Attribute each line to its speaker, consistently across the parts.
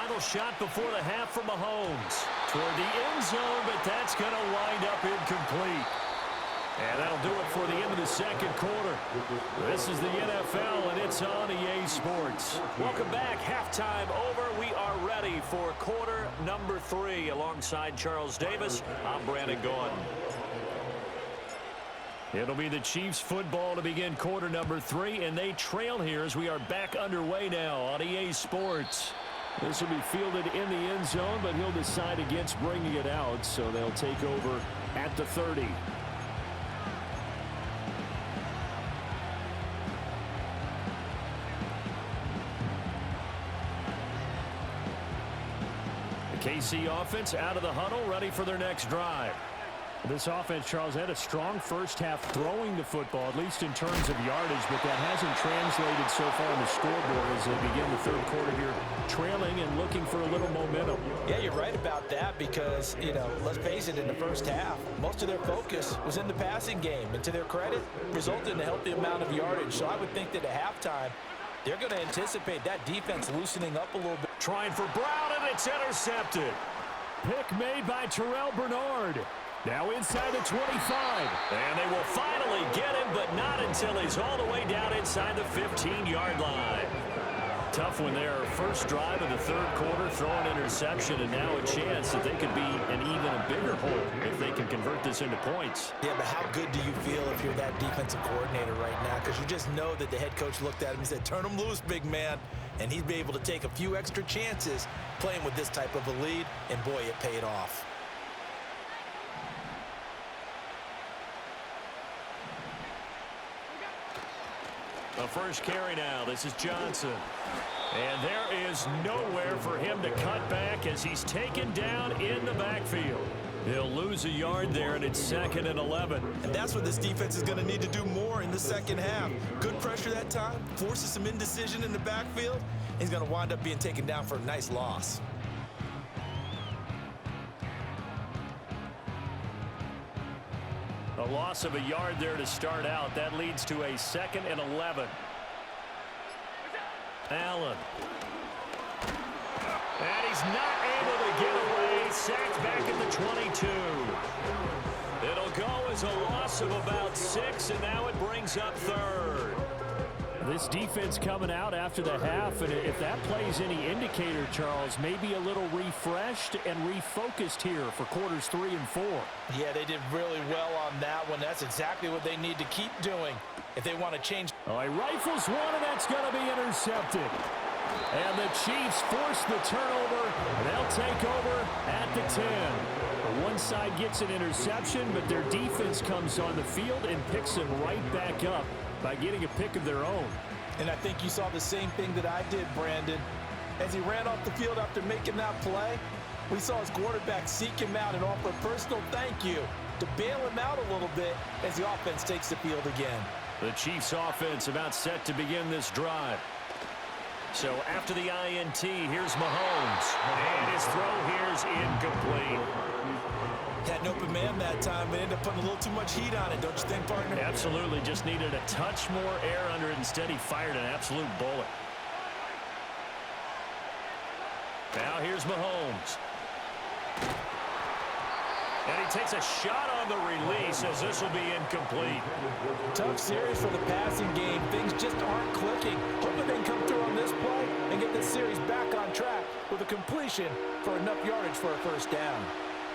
Speaker 1: final shot before the half from Mahomes. Toward the end zone, but that's going to wind up incomplete. And that'll do it for the end of the second quarter. This is the NFL, and it's on EA Sports.
Speaker 2: Welcome back. Halftime over. We are ready for quarter number 3. Alongside Charles Davis, I'm Brandon Gaudin.
Speaker 1: It'll be the Chiefs football to begin quarter number 3, and they trail here as we are back underway now on EA Sports. This will be fielded in the end zone, but he'll decide against bringing it out, so they'll take over at the 30. The KC offense out of the huddle, ready for their next drive. This offense, Charles, had a strong first half throwing the football, at least in terms of yardage, but that hasn't translated so far on the scoreboard as they begin the third quarter here, trailing and looking for a little momentum.
Speaker 3: Yeah, you're right about that because, let's face it, in the first half, most of their focus was in the passing game, and to their credit, resulted in a healthy amount of yardage. So I would think that at halftime, they're going to anticipate that defense loosening up a little bit.
Speaker 1: Trying for Brown, and it's intercepted. Pick made by Terrell Bernard. Now inside the 25. And they will finally get him, but not until he's all the way down inside the 15-yard line. Tough one there. First drive of the third quarter, throw an interception, and now a chance that they could be an even a bigger hole if they can convert this into points.
Speaker 3: Yeah, but how good do you feel if you're that defensive coordinator right now? Because you just know that the head coach looked at him and said, turn him loose, big man. And he's been able to take a few extra chances playing with this type of a lead, and boy, it paid off.
Speaker 1: The first carry now. This is Johnson. And there is nowhere for him to cut back as he's taken down in the backfield. He'll lose a yard there, and it's 2nd and 11.
Speaker 3: And that's what this defense is going to need to do more in the second half. Good pressure that time, forces some indecision in the backfield. He's going to wind up being taken down for a nice loss.
Speaker 1: A loss of a yard there to start out. That leads to a 2nd and 11. Allen. And he's not able to get away. Sacked back at the 22. It'll go as a loss of about 6, and now it brings up 3rd. This defense coming out after the half, and if that plays any indicator, Charles, maybe a little refreshed and refocused here for quarters 3 and 4.
Speaker 3: Yeah, they did really well on that one. That's exactly what they need to keep doing if they want to change.
Speaker 1: Oh, he rifles one, and that's going to be intercepted. And the Chiefs force the turnover. They'll take over at the 10. One side gets an interception, but their defense comes on the field and picks them right back up by getting a pick of their own.
Speaker 3: And I think you saw the same thing that I did, Brandon. As he ran off the field after making that play, we saw his quarterback seek him out and offer a personal thank you to bail him out a little bit as the offense takes the field again.
Speaker 1: The Chiefs offense about set to begin this drive. So after the INT, here's Mahomes. And his throw here's incomplete.
Speaker 3: Had an open man that time, but ended up putting a little too much heat on it, don't you think, partner?
Speaker 1: Absolutely. Just needed a touch more air under it. Instead, he fired an absolute bullet. Now here's Mahomes. And he takes a shot on the release as this will be incomplete.
Speaker 3: Tough series for the passing game. Things just aren't clicking. Hoping they can come through on this play and get this series back on track with a completion for enough yardage for a first down.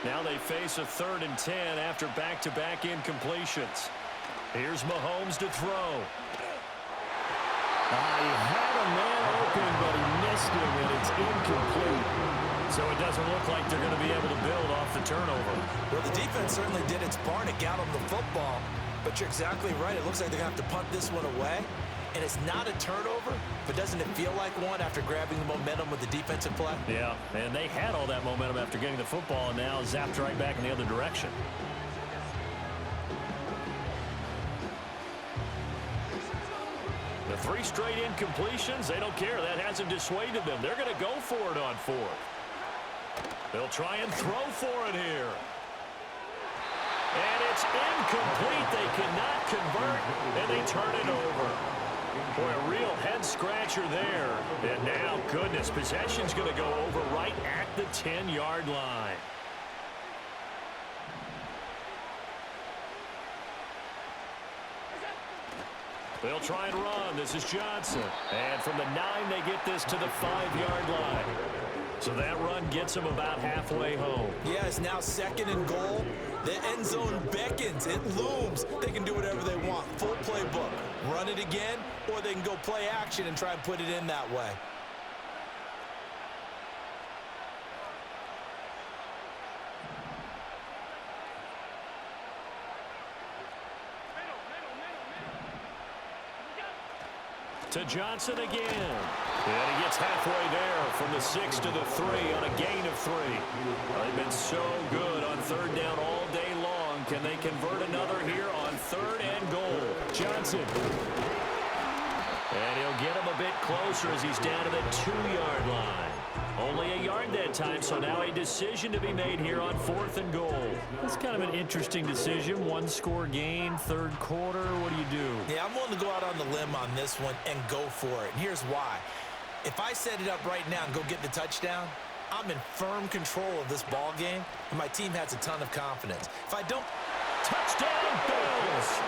Speaker 1: Now they face a 3rd and 10 after back-to-back incompletions. Here's Mahomes to throw. He had a man open, but he missed him, and it's incomplete. So it doesn't look like they're going to be able to build off the turnover.
Speaker 3: Well, the defense certainly did its part to get them the football, but you're exactly right. It looks like they're going to have to punt this one away. And it's not a turnover, but doesn't it feel like one after grabbing the momentum with the defensive play?
Speaker 1: Yeah, and they had all that momentum after getting the football, and now zapped right back in the other direction. The 3 straight incompletions, they don't care. That hasn't dissuaded them. They're going to go for it on 4th. They'll try and throw for it here. And it's incomplete. They cannot convert, and they turn it over. Boy, a real head-scratcher there. And now, goodness, possession's going to go over right at the 10-yard line. They'll try and run. This is Johnson. And from the 9, they get this to the 5-yard line. So that run gets them about halfway home.
Speaker 3: Yeah, it's now 2nd and goal. The end zone beckons. It looms. They can do whatever they want. Full playbook. Run it again, or they can go play action and try and put it in that way.
Speaker 1: To Johnson again. And he gets halfway there from the 6 to the 3 on a gain of 3. They've been so good on 3rd down all day long. Can they convert another here on 3rd and goal? Johnson. And he'll get him a bit closer as he's down to the 2-yard line. Only a yard that time, so now a decision to be made here on 4th and goal. That's kind of an interesting decision. 1-score game, 3rd quarter. What do you do?
Speaker 3: Yeah, I'm willing to go out on the limb on this one and go for it. And here's why. If I set it up right now and go get the touchdown, I'm in firm control of this ball game, and my team has a ton of confidence. If I don't...
Speaker 1: Touchdown, Bills!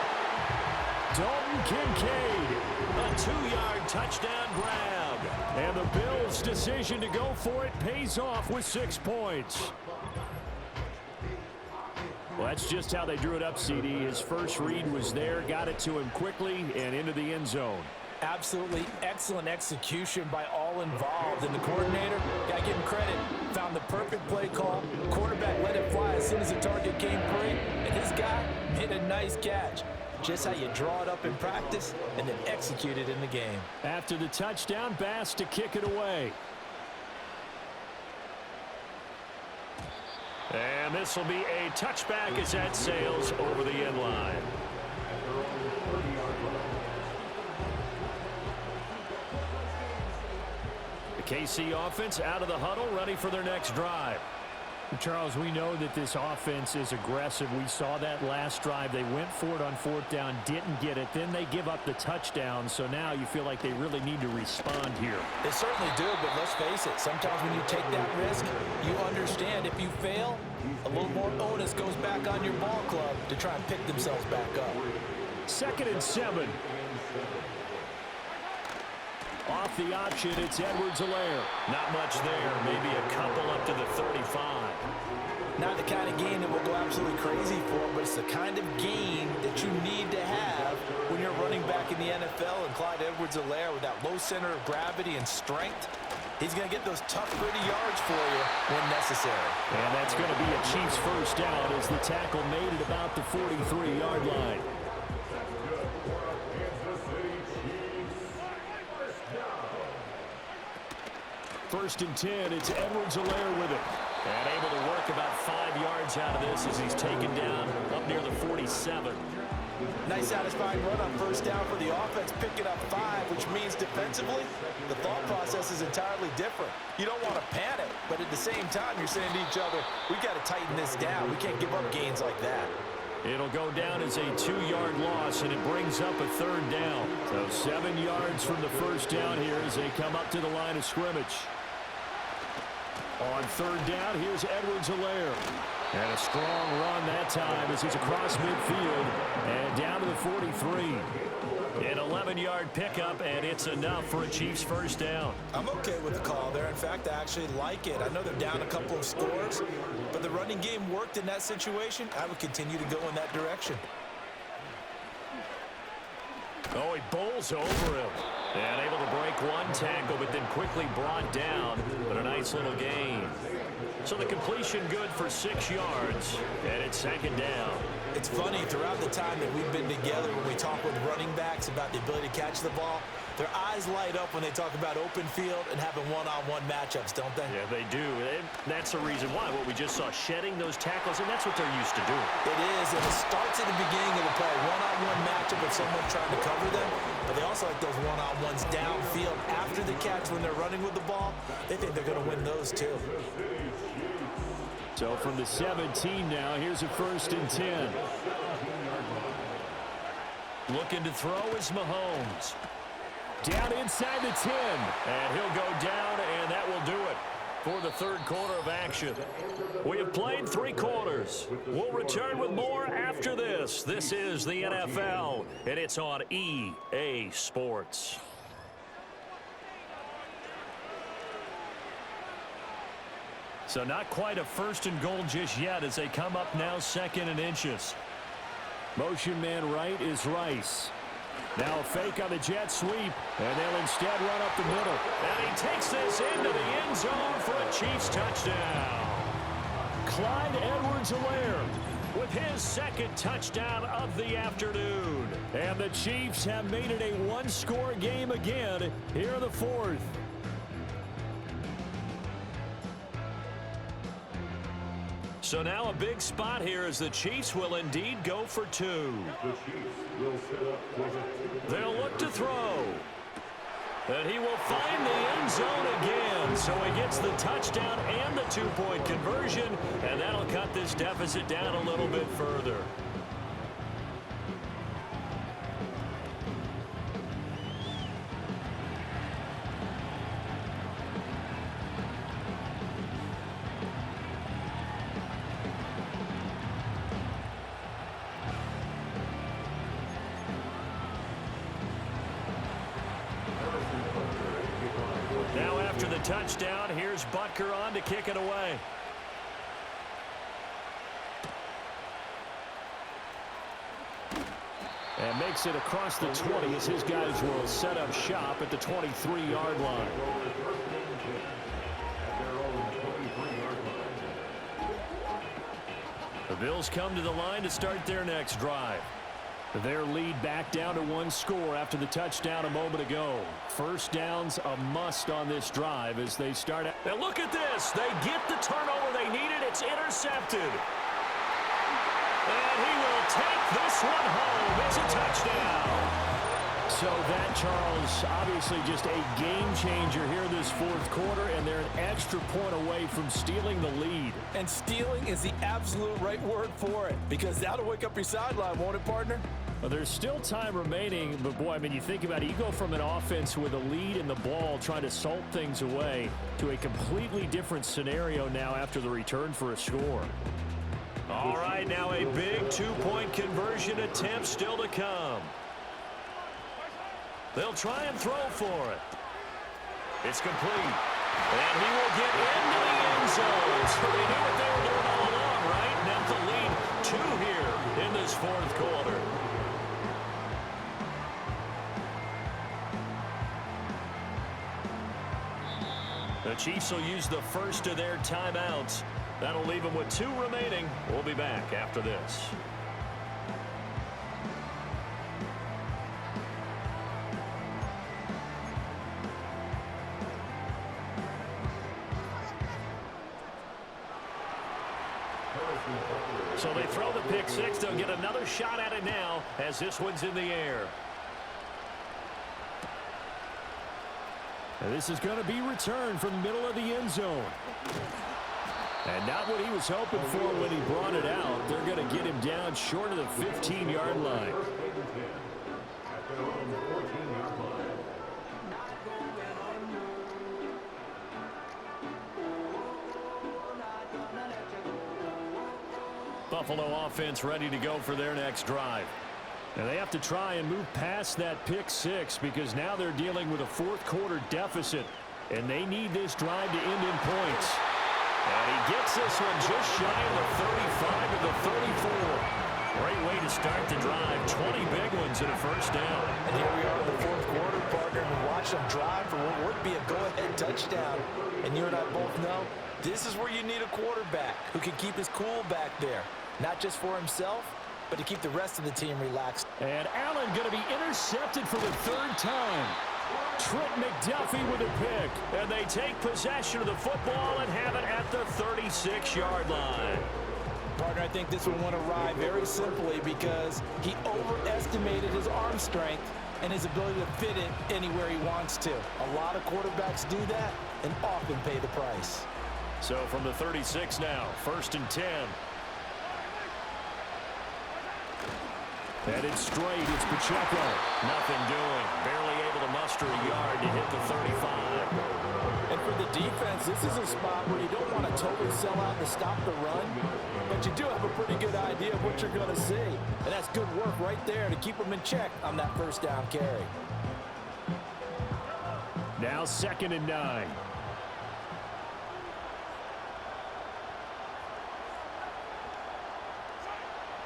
Speaker 1: Dalton Kincaid, a 2-yard touchdown grab. And the Bills' decision to go for it pays off with 6 points. Well, that's just how they drew it up, CD. His first read was there, got it to him quickly and into the end zone.
Speaker 3: Absolutely excellent execution by all involved. And the coordinator, got to give him credit, found the perfect play call. Quarterback let it fly as soon as the target came free. And this guy made a nice catch. Just how you draw it up in practice and then execute it in the game.
Speaker 1: After the touchdown, Bass to kick it away. And this will be a touchback as that sails over the end line. The KC offense out of the huddle, ready for their next drive. Charles, we know that this offense is aggressive. We saw that last drive. They went for it on 4th down, didn't get it. Then they give up the touchdown. So now you feel like they really need to respond here.
Speaker 3: They certainly do, but let's face it. Sometimes when you take that risk, you understand if you fail, a little more onus goes back on your ball club to try and pick themselves back up.
Speaker 1: 2nd and 7. Off the option, it's Edwards-Helaire. Not much there. Maybe a couple up to the 35.
Speaker 3: Not the kind of gain that we'll go absolutely crazy for, but it's the kind of gain that you need to have when you're running back in the NFL. And Clyde Edwards-Helaire, with that low center of gravity and strength, he's going to get those tough, gritty yards for you when necessary.
Speaker 1: And that's going to be a Chiefs first down as the tackle made it about the 43-yard line. First and 10, it's Edwards-Helaire with it. And able to work about 5 yards out of this as he's taken down up near the 47.
Speaker 3: Nice satisfying run on first down for the offense, picking up 5, which means defensively, the thought process is entirely different. You don't want to panic, but at the same time, you're saying to each other, we've got to tighten this down. We can't give up gains like that.
Speaker 1: It'll go down as a 2-yard loss, and it brings up a 3rd down. So 7 yards from the first down here as they come up to the line of scrimmage. On 3rd down, here's Edwards-Helaire. And a strong run that time as he's across midfield and down to the 43. An 11-yard pickup, and it's enough for a Chiefs first down.
Speaker 3: I'm okay with the call there. In fact, I actually like it. I know they're down a couple of scores, but the running game worked in that situation. I would continue to go in that direction.
Speaker 1: Oh, he bowls over him. And able to break one tackle, but then quickly brought down. But a nice little gain. So the completion good for 6 yards. And it's 2nd down.
Speaker 3: It's funny, throughout the time that we've been together, when we talk with running backs about the ability to catch the ball, their eyes light up when they talk about open field and having one-on-one matchups, don't they?
Speaker 1: Yeah, they do. And that's the reason why. What we just saw, shedding those tackles, and that's what they're used to doing.
Speaker 3: It is, and it starts at the beginning of the play. One-on-one matchup with someone trying to cover them, but they also like those one-on-ones downfield after the catch when they're running with the ball. They think they're going to win those, too.
Speaker 1: So from the 17 now, here's a 1st and 10. Looking to throw is Mahomes. Down inside the 10.
Speaker 2: And he'll go down, and that will do it for the third quarter of action. We have played 3 quarters. We'll return with more after this. This is the NFL, and it's on EA Sports.
Speaker 1: So not quite a first and goal just yet as they come up now 2nd and inches. Motion man right is Rice. Now a fake on the jet sweep, and they'll instead run up the middle.
Speaker 2: And he takes this into the end zone for a Chiefs touchdown.
Speaker 1: Clyde Edwards-Helaire
Speaker 2: with his 2nd touchdown of the afternoon.
Speaker 1: And the Chiefs have made it a one-score game again here in the 4th.
Speaker 2: So now a big spot here as the Chiefs will indeed go for 2. They'll look to throw. And he will find the end zone again. So he gets the touchdown and the 2-point conversion. And that'll cut this deficit down a little bit further. Now after the touchdown, here's Butker on to kick it away.
Speaker 1: And makes it across the 20 as his guys will set up shop at the 23-yard line. The Bills come to the line to start their next drive. Their lead back down to 1 score after the touchdown a moment ago. First down's a must on this drive as they start out.
Speaker 2: Now look at this. They get the turnover they needed. It's intercepted. And he will take this one home. It's a touchdown.
Speaker 1: So that, Charles, obviously just a game changer here this 4th quarter, and they're an extra point away from stealing the lead.
Speaker 3: And stealing is the absolute right word for it, because that'll wake up your sideline, won't it, partner?
Speaker 1: Well, there's still time remaining, but boy, I mean, you think about it, you go from an offense with a lead in the ball trying to salt things away to a completely different scenario now after the return for a score.
Speaker 2: All right, now a big 2-point conversion attempt still to come. They'll try and throw for it. It's complete. And he will get into the end zone. So they knew what they were doing all along, right? Now the lead 2 here in this 4th quarter. The Chiefs will use the first of their timeouts. That'll leave them with 2 remaining. We'll be back after this. So they throw the pick 6. They'll get another shot at it now as this one's in the air.
Speaker 1: And this is going to be returned from the middle of the end zone. And not what he was hoping for when he brought it out. They're going to get him down short of the 15-yard line. Buffalo offense ready to go for their next drive. And they have to try and move past that pick 6 because now they're dealing with a 4th quarter deficit. And they need this drive to end in points.
Speaker 2: And he gets this one just shy of the 35 of the 34. Great way to start the drive. 20 big ones in a first down.
Speaker 3: And here we are in the 4th quarter, partner, and watch them drive for what would be a go-ahead touchdown. And you and I both know this is where you need a quarterback who can keep his cool back there. Not just for himself, but to keep the rest of the team relaxed.
Speaker 1: And Allen going to be intercepted for the 3rd time. Trent McDuffie with a pick.
Speaker 2: And they take possession of the football and have it at the 36-yard line.
Speaker 3: Partner, I think this one went awry very simply because he overestimated his arm strength and his ability to fit it anywhere he wants to. A lot of quarterbacks do that and often pay the price.
Speaker 1: So from the 36 now, 1st and 10. Headed straight, it's Pacheco.
Speaker 2: Nothing doing. Barely able to muster extra yard to hit the 35.
Speaker 3: And for the defense, this is a spot where you don't want to totally sell out to stop the run, but you do have a pretty good idea of what you're going to see. And that's good work right there to keep them in check on that first down carry.
Speaker 1: Now 2nd and 9.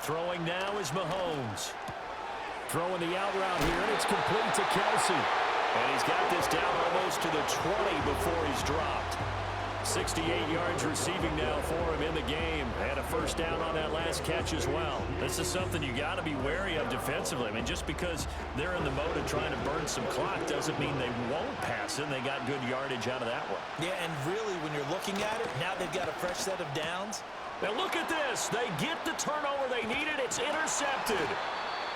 Speaker 2: Throwing now is Mahomes.
Speaker 1: Throwing the out route here, and it's complete to Kelsey.
Speaker 2: And he's got this down almost to the 20 before he's dropped. 68 yards receiving now for him in the game. Had a first down on that last catch as well. This is something you got to be wary of defensively. I mean, just because they're in the mode of trying to burn some clock doesn't mean they won't pass it. They got good yardage out of that one.
Speaker 3: Yeah, and really, when you're looking at it, now they've got a fresh set of downs.
Speaker 2: Now look at this. They get the turnover they needed. It's intercepted.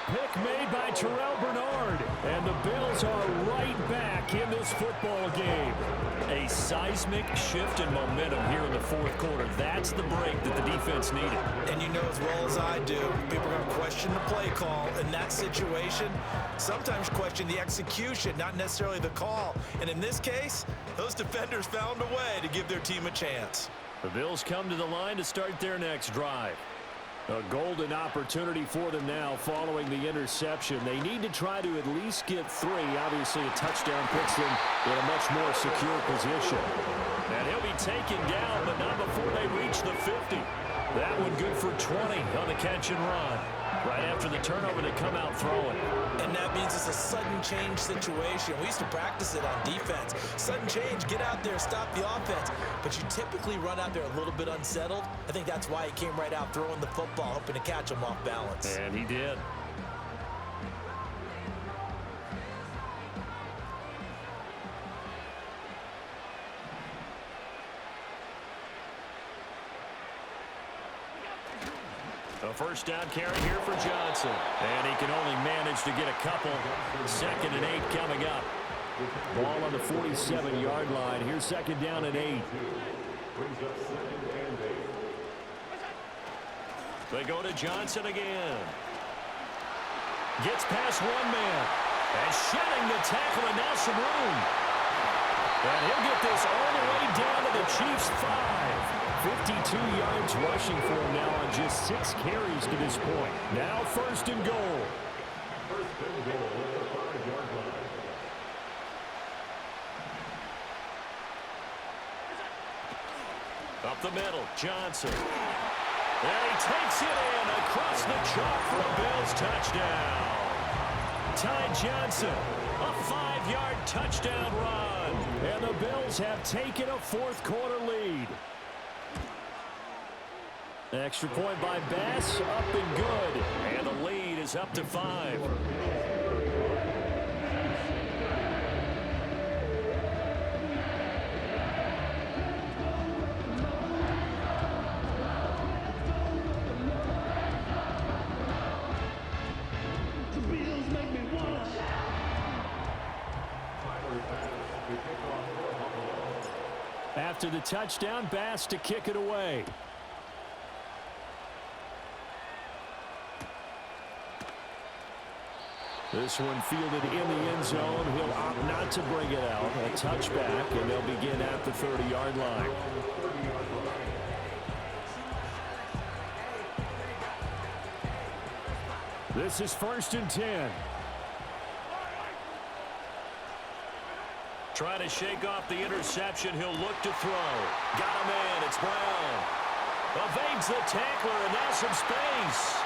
Speaker 1: Pick made by Terrell Bernard. And the Bills are right back in this football game.
Speaker 2: A seismic shift in momentum here in the fourth quarter. That's the break that the defense needed.
Speaker 3: And you know as well as I do, people are going to question the play call in that situation. Sometimes question the execution, not necessarily the call. And in this case, those defenders found a way to give their team a chance.
Speaker 1: The Bills come to the line to start their next drive. A golden opportunity for them now following the interception. They need to try to at least get 3. Obviously, a touchdown puts them in a much more secure position.
Speaker 2: And he'll be taken down, but not before they reach the 50. That one good for 20 on the catch and run. Right after the turnover, they come out throwing.
Speaker 3: And that means it's a sudden change situation. We used to practice it on defense. Sudden change, get out there, stop the offense. But you typically run out there a little bit unsettled. I think that's why he came right out throwing the football, hoping to catch him off balance.
Speaker 2: And he did. A first down carry here for Johnson. And he can only manage to get a couple. 2nd and 8 coming up.
Speaker 1: Ball on the 47-yard line. Here's 2nd down and 8.
Speaker 2: They go to Johnson again. Gets past one man. And shedding the tackle, and now some room. And he'll get this all the way down to the Chiefs' 5.
Speaker 1: 52 yards rushing for him now on just 6 carries to this point. Now 1st and goal.
Speaker 2: Up the middle, Johnson. And he takes it in across the chalk for a Bills touchdown. Ty Johnson, a 5-yard touchdown run.
Speaker 1: And the Bills have taken a fourth quarter lead. Extra point by Bass, up and good.
Speaker 2: And the lead is up to 5.
Speaker 1: After the touchdown, Bass to kick it away. This one fielded in the end zone. He'll opt not to bring it out. A touchback, and they'll begin at the 30-yard line. This is 1st and 10.
Speaker 2: Trying to shake off the interception. He'll look to throw. Got him in. It's Brown. Evades the tackler, and now some space.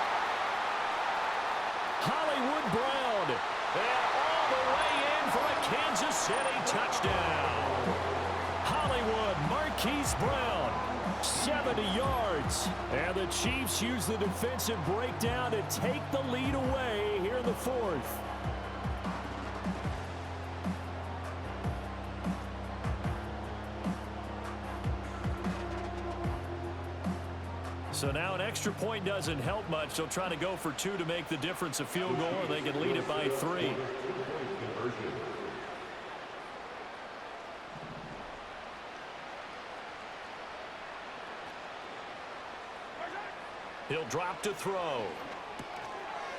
Speaker 1: Hollywood Brown.
Speaker 2: And all the way in for a Kansas City touchdown.
Speaker 1: Hollywood Marquise Brown. 70 yards. And the Chiefs use the defensive breakdown to take the lead away here in the 4th.
Speaker 2: So now an extra point doesn't help much. They'll try to go for 2 to make the difference a field goal, and they can lead it by 3. He'll drop to throw.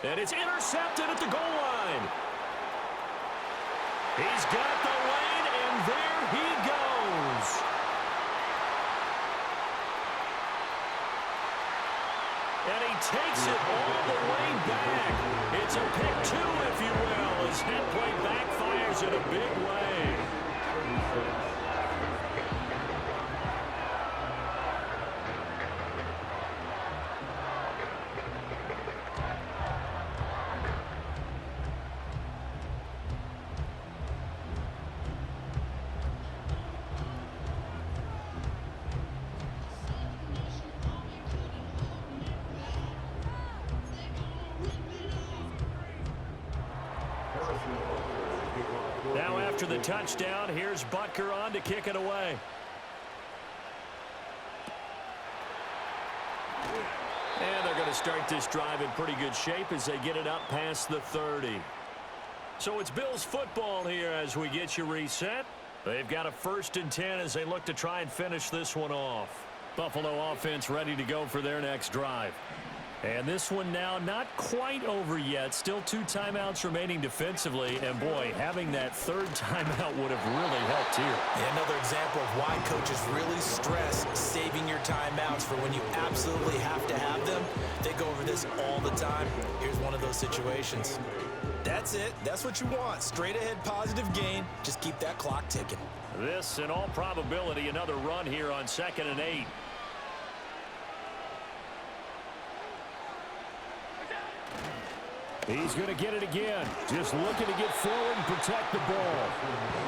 Speaker 2: And it's intercepted at the goal line.
Speaker 1: He's got the lane, and there he goes. And he takes it all the way back. It's a pick two, if you will, as that play backfires in a big way. Now after the touchdown, here's Butker on to kick it away. And they're going to start this drive in pretty good shape as they get it up past the 30. So it's Bills football here as we get you reset. They've got a 1st and 10 as they look to try and finish this one off. Buffalo offense ready to go for their next drive. And this one now not quite over yet. Still 2 timeouts remaining defensively. And, boy, having that 3rd timeout would have really helped here.
Speaker 3: Yeah, another example of why coaches really stress saving your timeouts for when you absolutely have to have them. They go over this all the time. Here's one of those situations. That's it. That's what you want. Straight ahead positive gain. Just keep that clock ticking.
Speaker 1: This, in all probability, another run here on 2nd and 8. He's going to get it again. Just looking to get forward and protect the ball.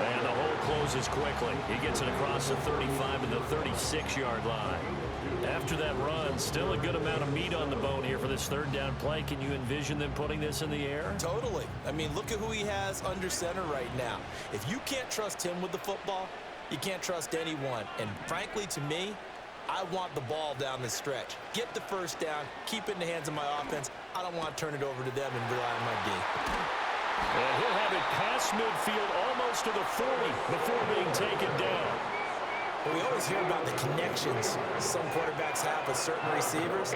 Speaker 1: And the hole closes quickly. He gets it across the 35 to the 36-yard line. After that run, still a good amount of meat on the bone here for this 3rd down play. Can you envision them putting this in the air?
Speaker 3: Totally. I mean, look at who he has under center right now. If you can't trust him with the football, you can't trust anyone. And frankly, to me, I want the ball down the stretch. Get the 1st down, keep it in the hands of my offense. I don't want to turn it over to them and rely on my D.
Speaker 1: And he'll have it past midfield almost to the 40 before being taken down.
Speaker 3: Well, we always hear about the connections some quarterbacks have with certain receivers.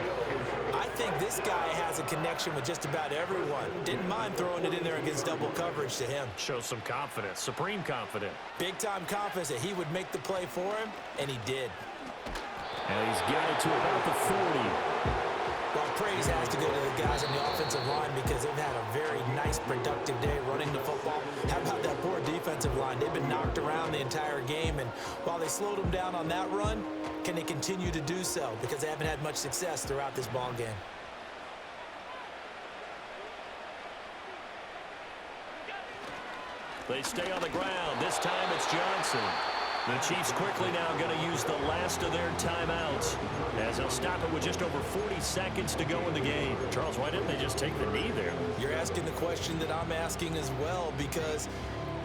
Speaker 3: I think this guy has a connection with just about everyone. Didn't mind throwing it in there against double coverage to him.
Speaker 1: Shows some confidence, supreme confidence.
Speaker 3: Big-time confidence that he would make the play for him, and he did.
Speaker 1: And he's got it to about the 40.
Speaker 3: Well, praise has to go to the guys on the offensive line because they've had a very nice, productive day running the football. How about that poor defensive line? They've been knocked around the entire game, and while they slowed them down on that run, can they continue to do so? Because they haven't had much success throughout this ball game.
Speaker 1: They stay on the ground. This time it's Johnson. The Chiefs quickly now going to use the last of their timeouts as they'll stop it with just over 40 seconds to go in the game. Charles, why didn't they just take the knee there?
Speaker 3: You're asking the question that I'm asking as well, because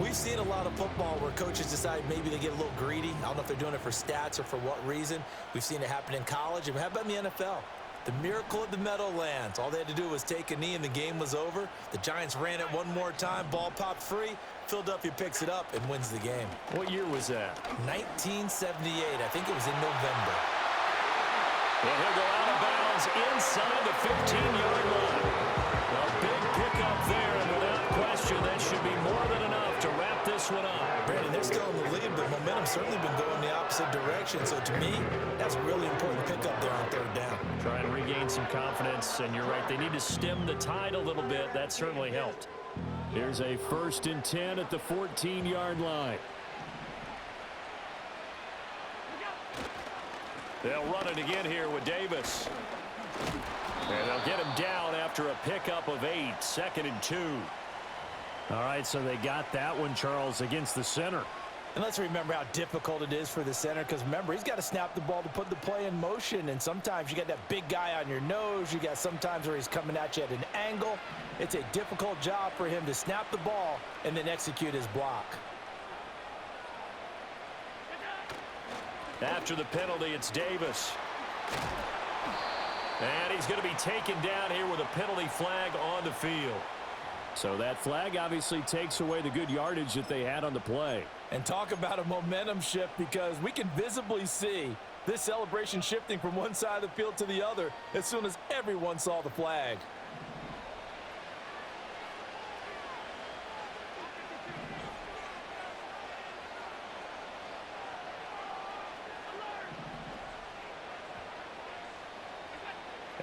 Speaker 3: we've seen a lot of football where coaches decide maybe they get a little greedy. I don't know if they're doing it for stats or for what reason. We've seen it happen in college. And how about in the NFL? The miracle of the Meadowlands. All they had to do was take a knee and the game was over. The Giants ran it one more time. Ball popped free. Philadelphia picks it up and wins the game.
Speaker 1: What year was that?
Speaker 3: 1978. I think it was in November.
Speaker 1: And he'll go out of bounds inside the 15-yard line. A big pickup there, and without question, that should be more than enough to wrap this one up.
Speaker 3: Brandon, they're still in the lead, but momentum's certainly been going the opposite direction. So to me, that's a really important pickup there on 3rd down.
Speaker 1: Try and regain some confidence, and you're right. They need to stem the tide a little bit. That certainly helped. Here's a 1st and 10 at the 14-yard line. They'll run it again here with Davis. And they'll get him down after a pickup of 8, 2nd and 2. All right, so they got that one, Charles, against the center.
Speaker 3: And let's remember how difficult it is for the center, because remember, he's got to snap the ball to put the play in motion, and sometimes you got that big guy on your nose. You got sometimes where he's coming at you at an angle. It's a difficult job for him to snap the ball and then execute his block.
Speaker 1: After the penalty, it's Davis. And he's going to be taken down here with a penalty flag on the field. So that flag obviously takes away the good yardage that they had on the play.
Speaker 3: And talk about a momentum shift, because we can visibly see this celebration shifting from one side of the field to the other as soon as everyone saw the flag.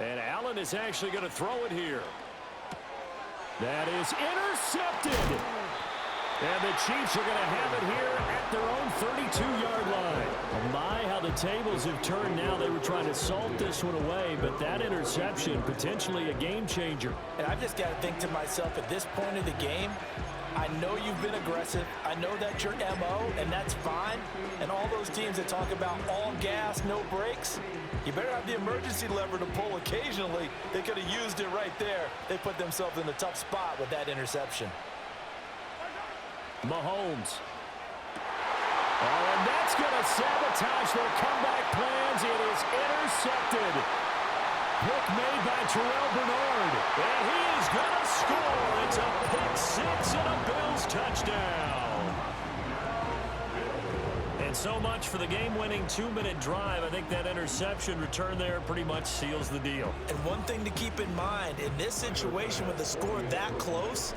Speaker 1: And Allen is actually going to throw it here. That is intercepted. And the Chiefs are going to have it here at their own 32-yard line. Oh my, how the tables have turned now. They were trying to salt this one away, but that interception, potentially a game changer.
Speaker 3: And I've just got to think to myself, at this point of the game, I know you've been aggressive. I know that's your MO, and that's fine. And all those teams that talk about all gas, no brakes, you better have the emergency lever to pull occasionally. They could have used it right there. They put themselves in a tough spot with that interception.
Speaker 1: Mahomes. Oh, and that's going to sabotage their comeback plans. It is intercepted. Pick made by Terrell Bernard. And he is going to score. It's a pick six and a Bills touchdown. And so much for the game-winning 2-minute drive. I think that interception return there pretty much seals the deal.
Speaker 3: And one thing to keep in mind, in this situation with the score that close,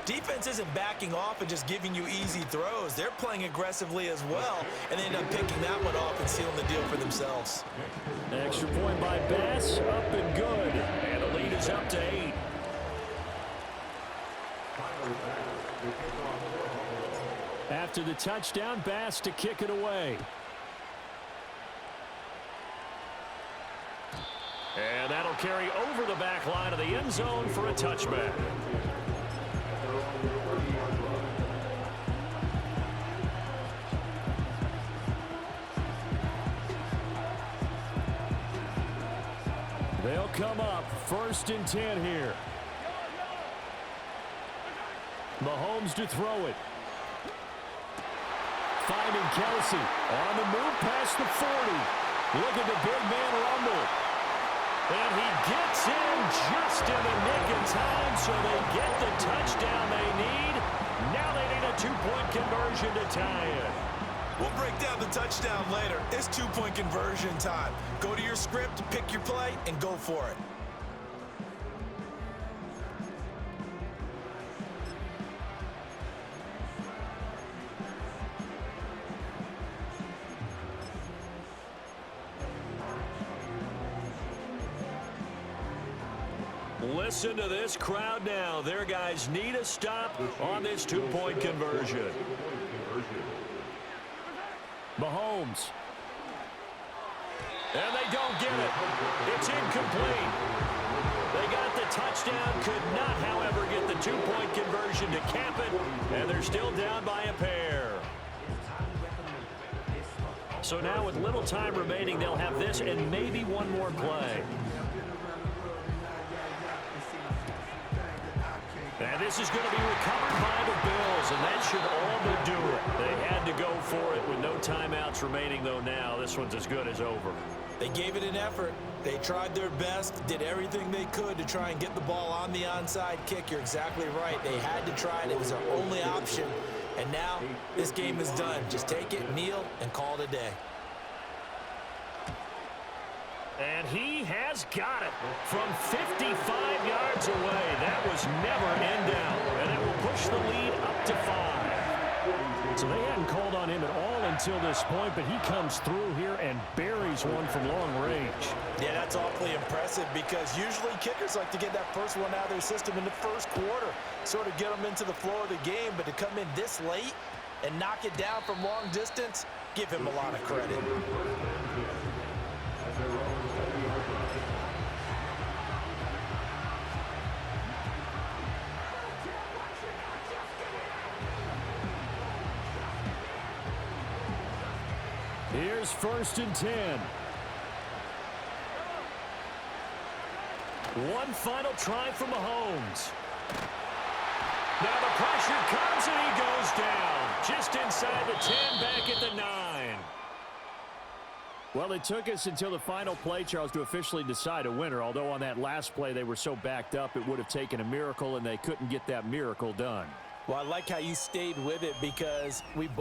Speaker 3: defense isn't backing off and just giving you easy throws. They're playing aggressively as well, and they end up picking that one off and sealing the deal for themselves.
Speaker 1: Extra point by Bass, up and good. And the lead is up to 8. After the touchdown, Bass to kick it away. And that'll carry over the back line of the end zone for a touchback. They'll come up 1st and 10 here. Mahomes to throw it. Finding Kelsey on the move past the 40. Look at the big man rumble. And he gets in just in the nick of time, so they get the touchdown they need. Now they need a 2-point conversion to tie it.
Speaker 3: We'll break down the touchdown later. It's 2-point conversion time. Go to your script, pick your play, and go for it.
Speaker 1: Listen to this crowd now. Their guys need a stop on this 2-point conversion. Mahomes. And they don't get it. It's incomplete. They got the touchdown, could not, however, get the 2-point conversion to cap it, and they're still down by a pair. So now with little time remaining, they'll have this and maybe one more play. And this is going to be recovered by the Bills, and that should all but do it. They had to go for it with no timeouts remaining, though now this one's as good as over.
Speaker 3: They gave it an effort. They tried their best, did everything they could to try and get the ball on the onside kick. You're exactly right. They had to try it. It was their only option. And now this game is done. Just take it, kneel, and call it a day.
Speaker 1: And he has got it from 55 yards away. That was never in doubt. And it will push the lead up to 5. So they hadn't called on him at all until this point, but he comes through here and buries one from long range.
Speaker 3: Yeah, that's awfully impressive because usually kickers like to get that first one out of their system in the first quarter, sort of get them into the flow of the game, but to come in this late and knock it down from long distance, give him a lot of credit.
Speaker 1: Here's 1st and 10. One final try from Mahomes. Now the pressure comes and he goes down. Just inside the 10, back at the 9. Well, it took us until the final play, Charles, to officially decide a winner. Although on that last play they were so backed up, it would have taken a miracle, and they couldn't get that miracle done.
Speaker 3: Well, I like how you stayed with it because we